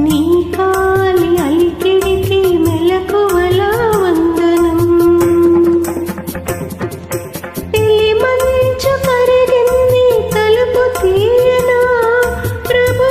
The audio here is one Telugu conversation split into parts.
నీ కాలి అలికిడికి మెలకువల వందనం. మంచు కరిగింది తలుపు తీయనా ప్రభు.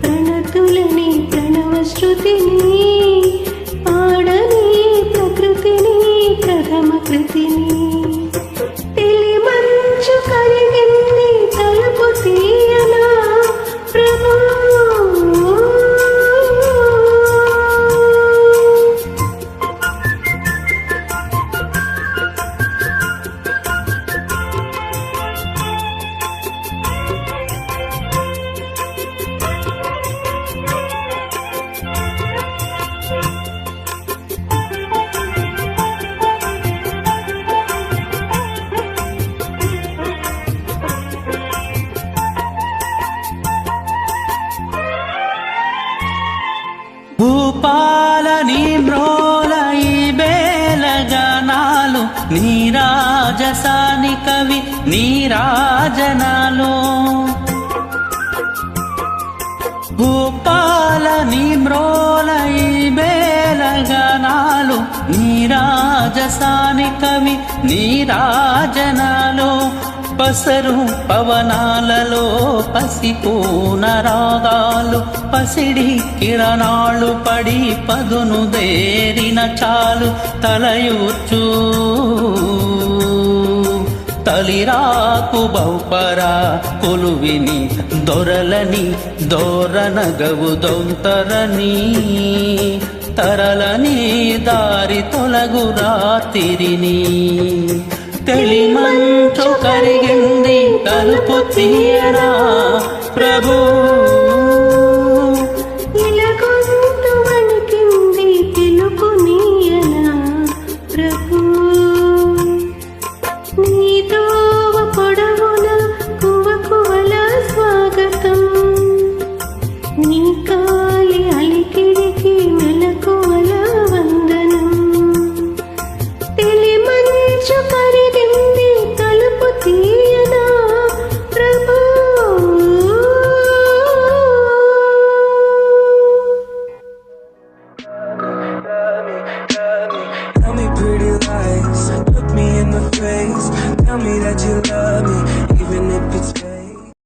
ప్రణతులని ప్రణవ శృతిని పాడని ప్రకృతిని ప్రథమ కృతిని. మంచు కరిగింది తలుపు తీయనా ప్రభు. భూపాలని మ్రోల ఈ బేలగానాలు నీరాజసాని కవి నీరాజనాలు. భూపాలని మ్రోల ఈ బేలగానాలు నీరాజసాని కవి నీరాజనాలు. పసరు పవనాలలో పసిపూన రాగాలు పసిడి కిరణాలు పడి పదును దేరిన చాలు తలయూర్చు తలిరాకు బౌపరా కొలువిని దొరలని దోరనగవు దొంతరని తరలని దారి తొలగు రాతిరిని. మంచు కరిగింది తలుపు తీయనా ప్రభు. ఇలగొంతు వణికింది పిలుపు నీయనా ప్రభు. నీ దోవ పొడవున కువకువల స్వాగతం. నీ కాలి అలికిడికి మెలకువల వందనం. మంచు కరిగింది తలుపు తీయనా ప్రభు. Tell me pretty lies, look me in the face, tell me that you love me.